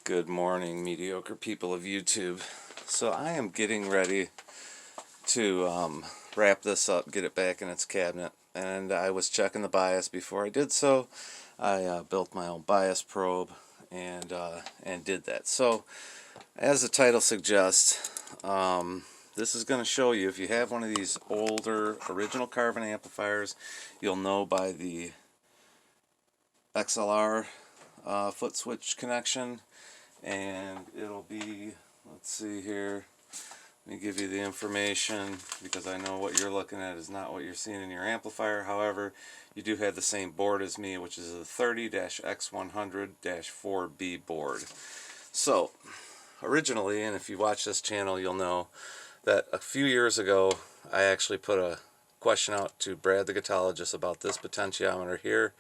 Good morning, mediocre people of YouTube. So I am getting ready to wrap this up, get it back in its cabinet, and I was checking the bias before I did so. I built my own bias probe and did that. So as the title suggests, this is going to show you, if you have one of these older original Carvin amplifiers, you'll know by the XLR foot switch connection, and it'll be, let's see here, let me give you the information, because I know what you're looking at is not what you're seeing in your amplifier. However, you do have the same board as me, which is a 30-X100-4B board. So originally, and if you watch this channel, you'll know that a few years ago I actually put a question out to Brad the guitologist about this potentiometer here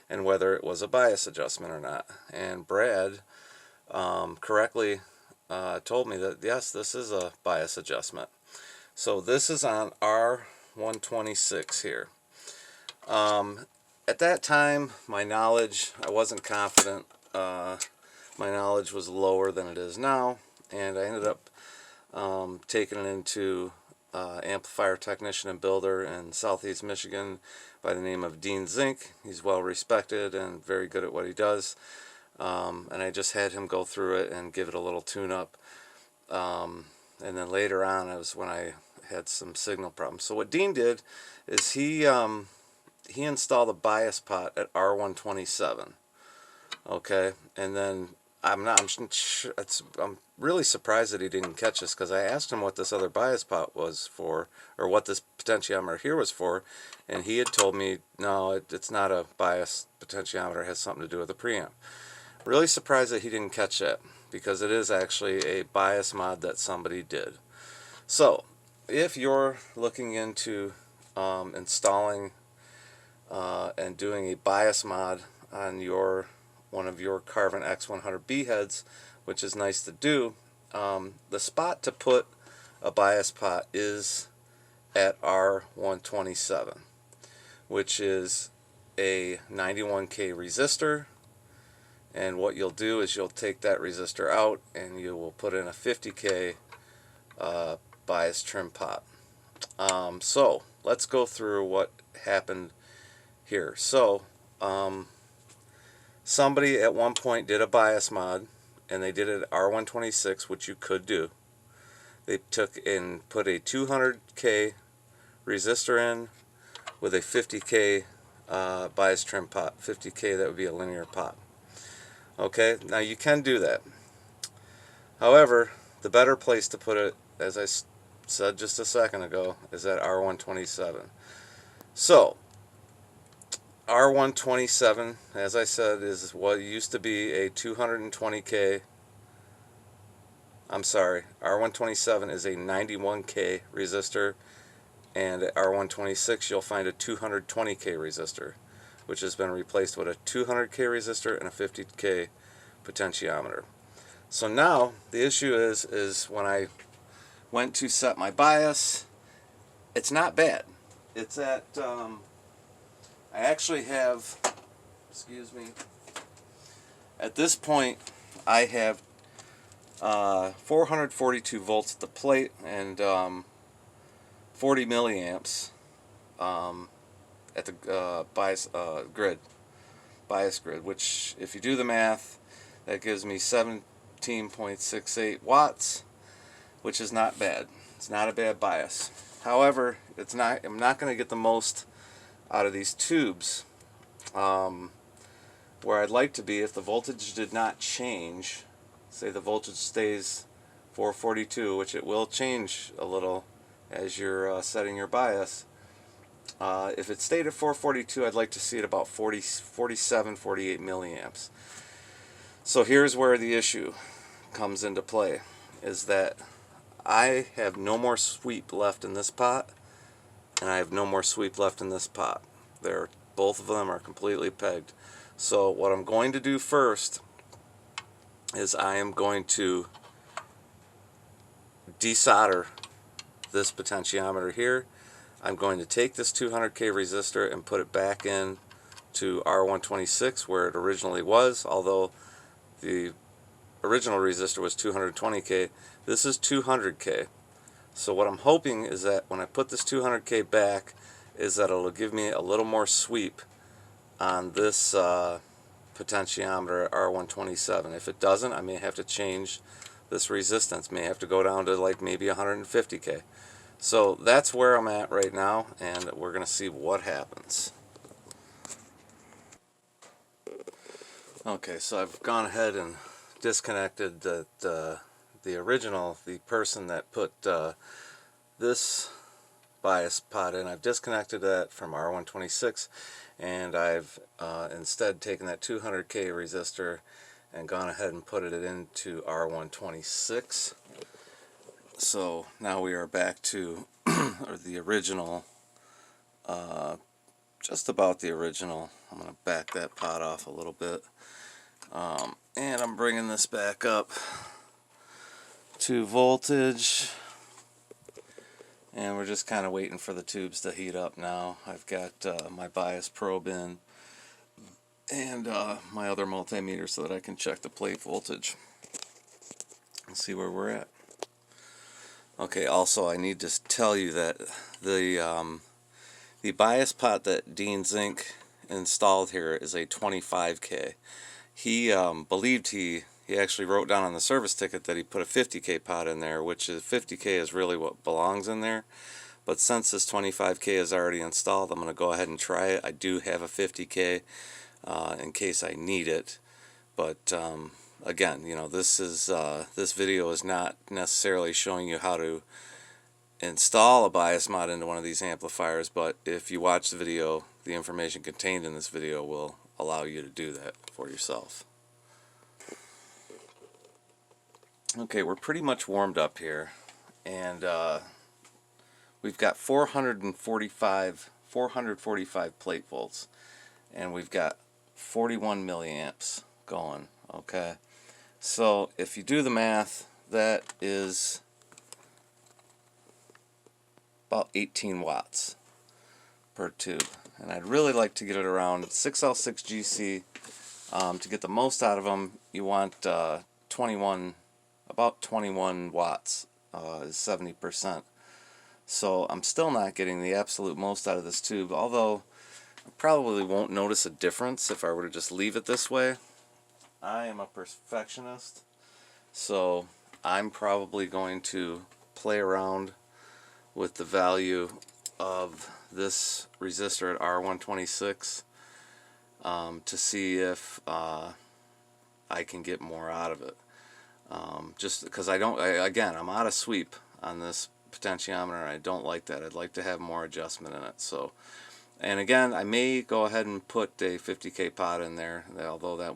and whether it was a bias adjustment or not. And Brad correctly told me that yes, this is a bias adjustment. So this is on R126 here. At that time, my knowledge, I wasn't confident. My knowledge was lower than it is now, and I ended up taking it into amplifier technician and builder in Southeast Michigan by the name of Dean Zink. He's well respected and very good at what he does. And I just had him go through it and give it a little tune-up. And then later on, it was when I had some signal problems. So what Dean did is he installed a bias pot at R127. Okay, and then I'm really surprised that he didn't catch this, because I asked him what this other bias pot was for, or what this potentiometer here was for, and he had told me, no, it's not a bias potentiometer, it has something to do with the preamp. Really surprised that he didn't catch that, because it is actually a bias mod that somebody did. So if you're looking into installing and doing a bias mod on one of your Carvin X100B heads, which is nice to do, the spot to put a bias pot is at R127, which is a 91K resistor. And what you'll do is you'll take that resistor out and you will put in a 50K bias trim pot. So let's go through what happened here. So somebody at one point did a bias mod, and they did it at R126, which you could do. They took and put a 200K resistor in with a 50K bias trim pot. 50K, that would be a linear pot. Okay, now you can do that. However, the better place to put it, as I said just a second ago, is at R127. So R127, as I said, is what used to be a 220K. I'm sorry, R127 is a 91K resistor, and at R126 you'll find a 220K resistor, which has been replaced with a 200K resistor and a 50K potentiometer. So now the issue is when I went to set my bias, it's not bad. It's at I actually have, excuse me, at this point I have 442 volts at the plate and 40 milliamps at the bias grid, which, if you do the math, that gives me 17.68 watts, which is not bad. It's not a bad bias. However, I'm not going to get the most out of these tubes where I'd like to be if the voltage did not change. Say the voltage stays 442, which it will change a little as you're setting your bias. If it stayed at 442, I'd like to see it about 47, 48 milliamps. So here's where the issue comes into play, is that I have no more sweep left in this pot, and I have no more sweep left in this pot. Both of them are completely pegged. So what I'm going to do first is I am going to desolder this potentiometer here. I'm going to take this 200K resistor and put it back in to R126 where it originally was, although the original resistor was 220K. This is 200K. So what I'm hoping is that when I put this 200K back, is that it'll give me a little more sweep on this potentiometer R127. If it doesn't, I may have to change this resistance. May have to go down to like maybe 150K. So that's where I'm at right now, and we're going to see what happens. Okay, so I've gone ahead and disconnected the original, the person that put this bias pot in. I've disconnected that from R126, and I've instead taken that 200K resistor and gone ahead and put it into R126. So now we are back to the original, just about the original. I'm going to back that pot off a little bit. And I'm bringing this back up to voltage, and we're just kind of waiting for the tubes to heat up now. I've got my bias probe in and my other multimeter so that I can check the plate voltage and see where we're at. Okay, also I need to tell you that the bias pot that Dean Zink installed here is a 25K. He believed he actually wrote down on the service ticket that he put a 50K pot in there, which is 50K is really what belongs in there. But since this 25K is already installed, I'm going to go ahead and try it. I do have a 50K in case I need it. But again, you know, this video is not necessarily showing you how to install a bias mod into one of these amplifiers, but if you watch the video, the information contained in this video will allow you to do that for yourself. Okay, we're pretty much warmed up here, and we've got 445 plate volts, and we've got 41 milliamps going. Okay, so if you do the math, that is about 18 watts per tube, and I'd really like to get it around 6L6GC. To get the most out of them, you want about 21 watts is 70%. So I'm still not getting the absolute most out of this tube, although I probably won't notice a difference if I were to just leave it this way. I am a perfectionist, so I'm probably going to play around with the value of this resistor at R126 to see if I can get more out of it. Just because again, I'm out of sweep on this potentiometer, and I don't like that. I'd like to have more adjustment in it. So, and again, I may go ahead and put a 50K pot in there, although that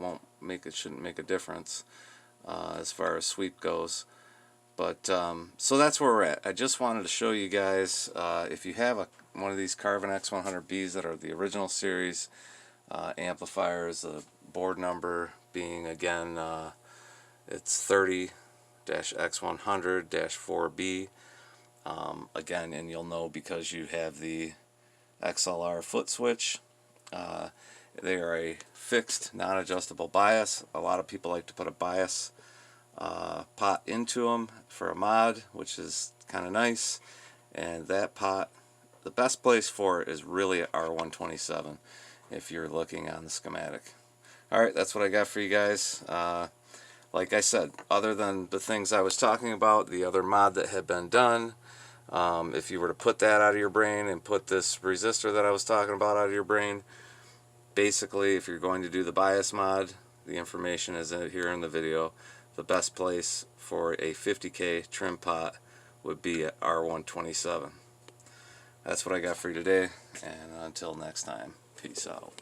shouldn't make a difference as far as sweep goes. But so that's where we're at. I just wanted to show you guys, if you have one of these Carvin X100Bs that are the original series amplifiers, the board number being again it's 30-X100-4B. Again, and you'll know because you have the XLR foot switch. They are a fixed, non-adjustable bias. A lot of people like to put a bias pot into them for a mod, which is kind of nice. And that pot, the best place for it is really at R127 if you're looking on the schematic. Alright, that's what I got for you guys. Like I said, other than the things I was talking about, the other mod that had been done, if you were to put that out of your brain and put this resistor that I was talking about out of your brain, basically if you're going to do the bias mod, the information is here in the video. The best place for a 50K trim pot would be at R127. That's what I got for you today, and until next time, peace out.